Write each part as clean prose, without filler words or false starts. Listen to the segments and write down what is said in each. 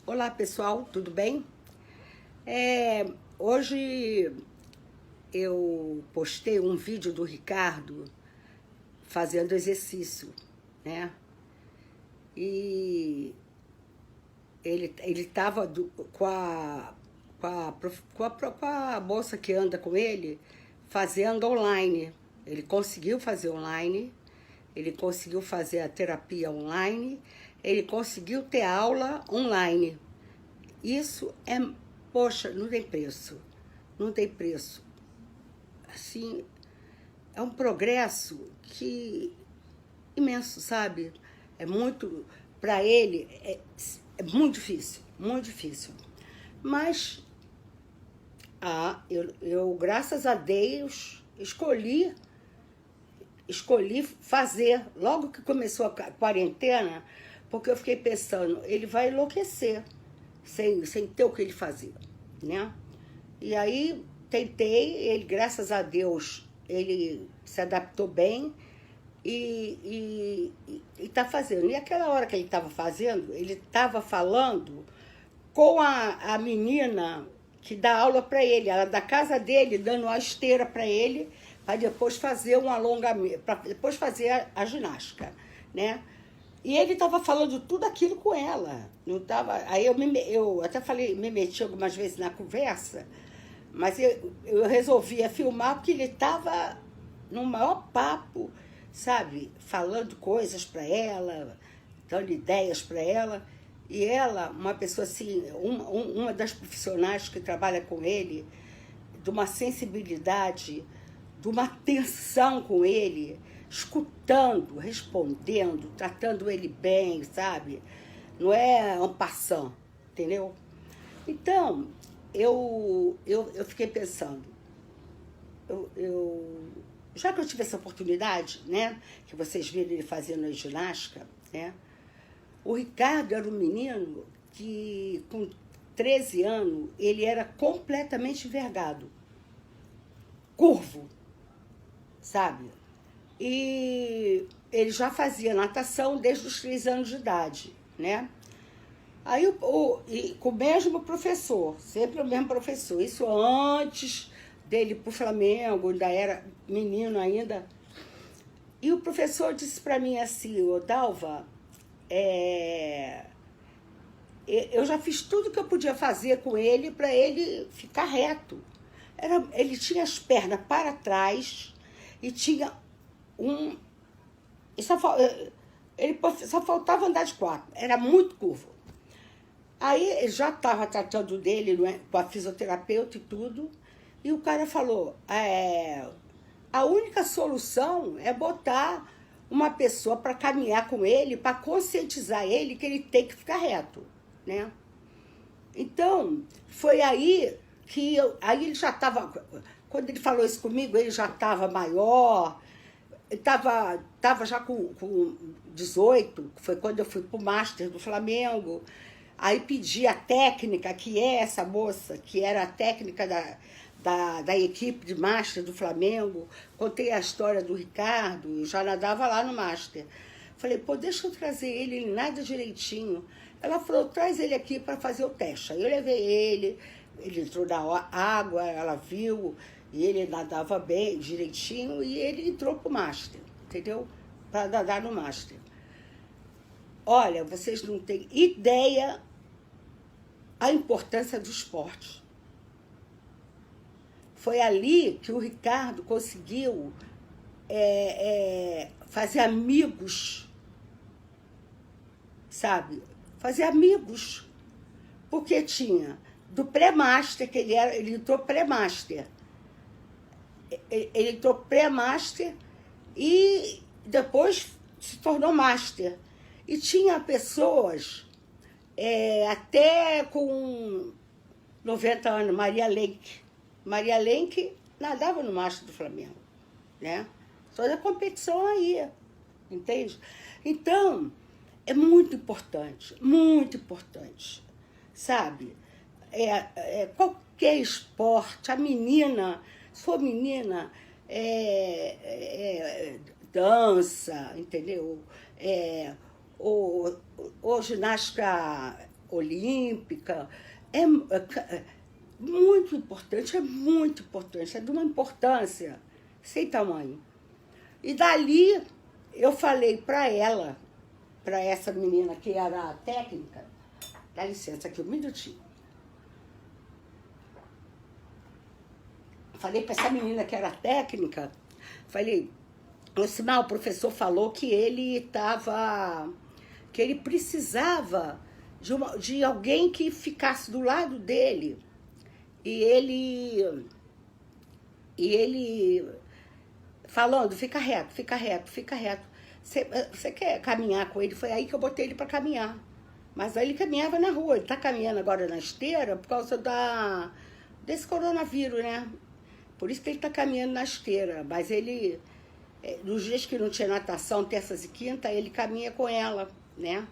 Olá pessoal, tudo bem? Hoje eu postei um vídeo do Ricardo fazendo exercício, né? E ele estava com a moça que anda com ele fazendo online. Ele conseguiu fazer online, ele conseguiu fazer a terapia online, ele conseguiu ter aula online. Isso é, poxa, não tem preço, não tem preço. Assim, é um progresso imenso, sabe? É muito, para ele, é muito difícil, muito difícil. Mas, eu graças a Deus, escolhi fazer, logo que começou a quarentena, porque eu fiquei pensando, ele vai enlouquecer sem ter o que ele fazia, né? E aí tentei, ele, graças a Deus, ele se adaptou bem e tá fazendo. E aquela hora que ele estava fazendo, ele estava falando com a menina que dá aula para ele, ela da casa dele, dando uma esteira para ele, para depois fazer um alongamento, para depois fazer a ginástica, né? E ele estava falando tudo aquilo com ela. Não tava, aí eu até falei, me meti algumas vezes na conversa, mas eu resolvia filmar porque ele estava no maior papo, sabe? Falando coisas para ela, dando ideias para ela. E ela, uma pessoa assim, uma das profissionais que trabalha com ele, de uma sensibilidade, de uma atenção com ele, escutando, respondendo, tratando ele bem, sabe? Não é en passant, entendeu? Então, eu fiquei pensando, já que eu tive essa oportunidade, né, que vocês viram ele fazendo a ginástica, né, o Ricardo era um menino que, com 13 anos, ele era completamente envergado, curvo, sabe? E ele já fazia natação desde os 3 anos de idade, né? Aí, e com o mesmo professor, sempre o mesmo professor. Isso antes dele ir pro Flamengo, ainda era menino ainda. E o professor disse para mim assim, ô Dalva, eu já fiz tudo que eu podia fazer com ele para ele ficar reto. Ele tinha as pernas para trás e tinha ele só faltava andar de 4, era muito curvo. Aí ele já estava tratando dele, né, com a fisioterapeuta e tudo, e o cara falou, a única solução é botar uma pessoa para caminhar com ele, para conscientizar ele que ele tem que ficar reto, né? Então, foi aí que aí ele já estava, quando ele falou isso comigo, ele já estava maior, estava já com 18, foi quando eu fui pro Master do Flamengo. Aí pedi a técnica, que é essa moça, que era a técnica da equipe de Master do Flamengo. Contei a história do Ricardo, já nadava lá no Master. Falei, pô, deixa eu trazer ele nada direitinho. Ela falou, traz ele aqui para fazer o teste. Aí eu levei ele entrou na água, ela viu, e ele nadava bem, direitinho, e ele entrou pro Master, entendeu? Para nadar no Master. Olha, vocês não têm ideia a importância do esporte. Foi ali que o Ricardo conseguiu fazer amigos, sabe? Fazer amigos. Porque tinha do pré-master, que ele entrou pré-master. Ele entrou pré-master e depois se tornou master. E tinha pessoas, até com 90 anos, Maria Lenk. Maria Lenk nadava no Master do Flamengo, né? Toda a competição aí, entende? Então, é muito importante, sabe? Qualquer esporte, a menina, se for menina, dança, entendeu? Ou ginástica olímpica. É muito importante, é de uma importância sem tamanho. E dali eu falei para ela, para essa menina que era a técnica, dá licença aqui um minutinho. Falei para essa menina que era técnica, falei, o professor falou que ele precisava de alguém que ficasse do lado dele. E ele falando, fica reto, fica reto, fica reto. Você quer caminhar com ele? Foi aí que eu botei ele para caminhar. Mas aí ele caminhava na rua, ele está caminhando agora na esteira por causa desse coronavírus, né? Por isso que ele está caminhando na esteira. Mas ele, nos dias que não tinha natação, terças e quintas, ele caminha com ela, né?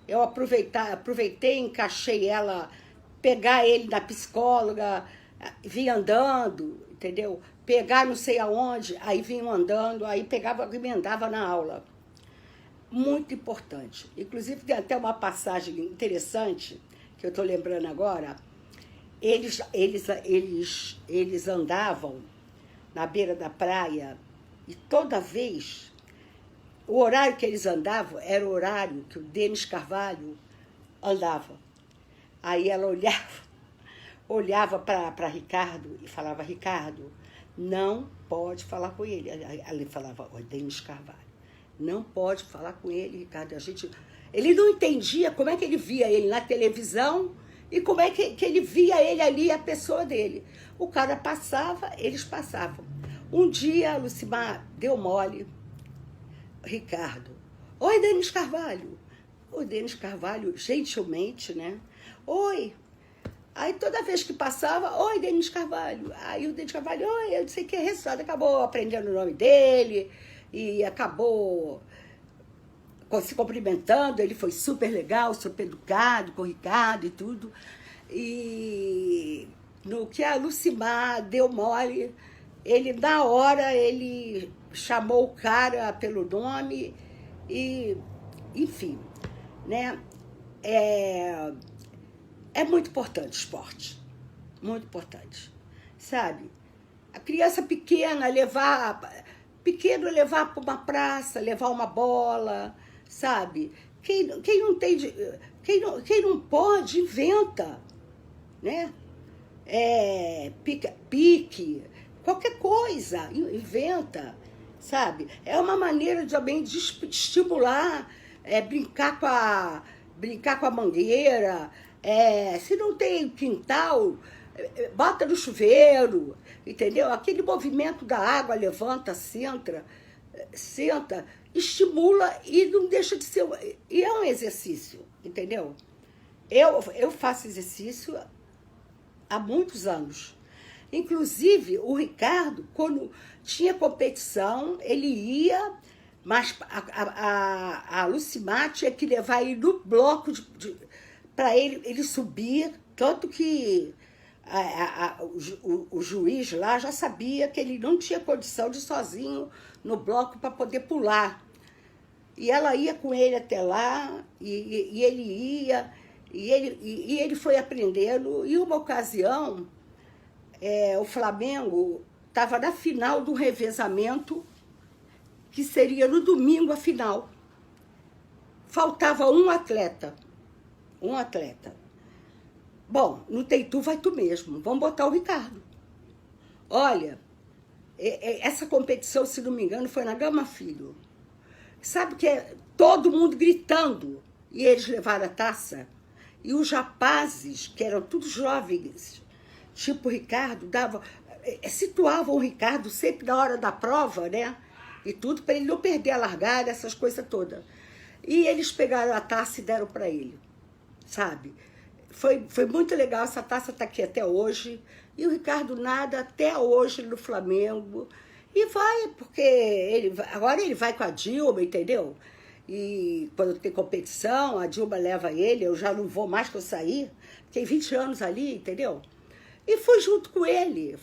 Eu aproveitei, encaixei ela, pegar ele da psicóloga, vinha andando, entendeu? Pegar não sei aonde, aí vinham andando, aí pegava, emendava na aula. Muito importante. Inclusive, tem até uma passagem interessante, que eu estou lembrando agora. Eles andavam na beira da praia e toda vez, o horário que eles andavam era o horário que o Denis Carvalho andava. Aí ela olhava para Ricardo e falava, Ricardo, não pode falar com ele. Ele falava, Denis Carvalho, não pode falar com ele, Ricardo. Ele não entendia como é que ele via ele na televisão e como é que ele via ele ali, a pessoa dele. O cara passava, eles passavam. Um dia a Lucimar deu mole, Ricardo, oi, Denis Carvalho. O Denis Carvalho, gentilmente, né? Oi. Aí toda vez que passava, oi, Denis Carvalho. Aí o Denis Carvalho, oi, eu não sei o que, resultado, acabou aprendendo o nome dele e acabou se cumprimentando. Ele foi super legal, super educado com o Ricardo e tudo. E no que a Lucimar deu mole, ele, na hora, ele chamou o cara pelo nome e, enfim, né? É muito importante o esporte, muito importante, sabe? A criança pequena levar para uma praça, levar uma bola, sabe? Quem não pode, inventa, né? Pique, qualquer coisa, inventa, sabe? É uma maneira também de estimular, brincar com a mangueira. Se não tem quintal, bota no chuveiro, entendeu? Aquele movimento da água, levanta, senta, estimula e não deixa de ser... E é um exercício, entendeu? Eu faço exercício há muitos anos. Inclusive, o Ricardo, quando tinha competição, ele ia, mas a Lucimar tinha que levar ele no bloco para ele subir, tanto que o juiz lá já sabia que ele não tinha condição de ir sozinho no bloco para poder pular. E ela ia com ele até lá, e ele ia, e ele foi aprendendo. E uma ocasião, o Flamengo estava na final do revezamento, que seria no domingo a final. Faltava um atleta. Bom, não tem tu, vai tu mesmo. Vamos botar o Ricardo. Olha, essa competição, se não me engano, foi na Gama Filho. Sabe que é todo mundo gritando. E eles levaram a taça. E os rapazes, que eram todos jovens, tipo o Ricardo, situavam o Ricardo sempre na hora da prova, né? E tudo, para ele não perder a largada, essas coisas todas. E eles pegaram a taça e deram para ele. Sabe? Foi muito legal, essa taça está aqui até hoje, e o Ricardo nada até hoje no Flamengo, e vai, porque agora ele vai com a Dilma, entendeu? E quando tem competição, a Dilma leva ele, eu já não vou mais que eu saí, fiquei 20 anos ali, entendeu? E fui junto com ele,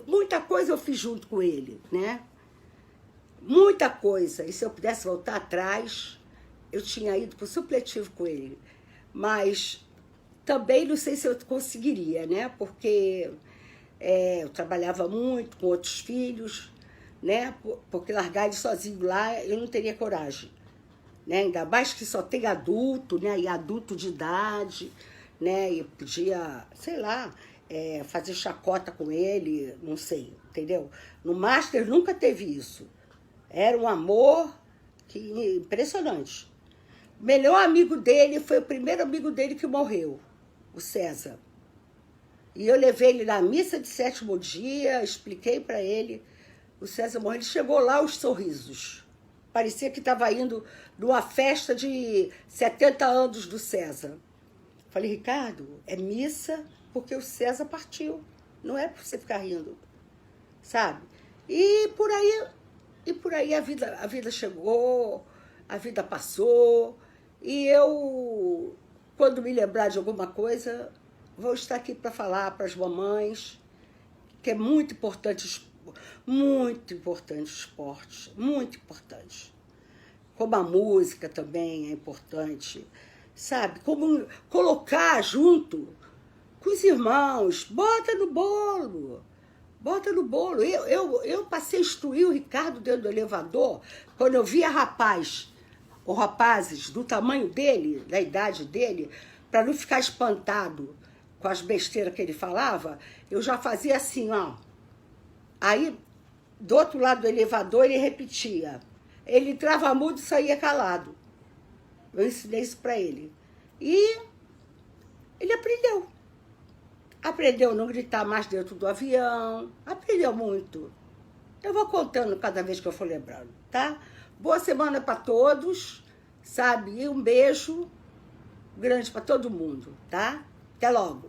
muita coisa eu fiz junto com ele, né? Muita coisa, e se eu pudesse voltar atrás, eu tinha ido para o supletivo com ele. Mas também não sei se eu conseguiria, né? Porque eu trabalhava muito com outros filhos, né? Porque largar ele sozinho lá, eu não teria coragem, né? Ainda mais que só tem adulto, né? E adulto de idade, né? E podia, sei lá, fazer chacota com ele, não sei, entendeu? No Master nunca teve isso. Era um amor impressionante. O melhor amigo dele foi o primeiro amigo dele que morreu, o César. E eu levei ele na missa de 7º dia, expliquei para ele. O César morreu, ele chegou lá aos sorrisos. Parecia que estava indo numa festa de 70 anos do César. Falei, Ricardo, é missa porque o César partiu. Não é para você ficar rindo, sabe? E por aí a vida chegou, a vida passou. E eu, quando me lembrar de alguma coisa, vou estar aqui para falar para as mamães que é muito importante o esporte, muito importante. Como a música também é importante, sabe? Como colocar junto com os irmãos, bota no bolo. Bota no bolo. Eu passei a instruir o Ricardo dentro do elevador, quando eu via ou rapazes do tamanho dele, da idade dele, para não ficar espantado com as besteiras que ele falava, eu já fazia assim, ó. Aí, do outro lado do elevador, ele repetia. Ele entrava mudo e saía calado. Eu ensinei isso para ele. E ele aprendeu. Aprendeu a não gritar mais dentro do avião. Aprendeu muito. Eu vou contando cada vez que eu for lembrando, tá? Boa semana para todos, sabe? E um beijo grande para todo mundo, tá? Até logo.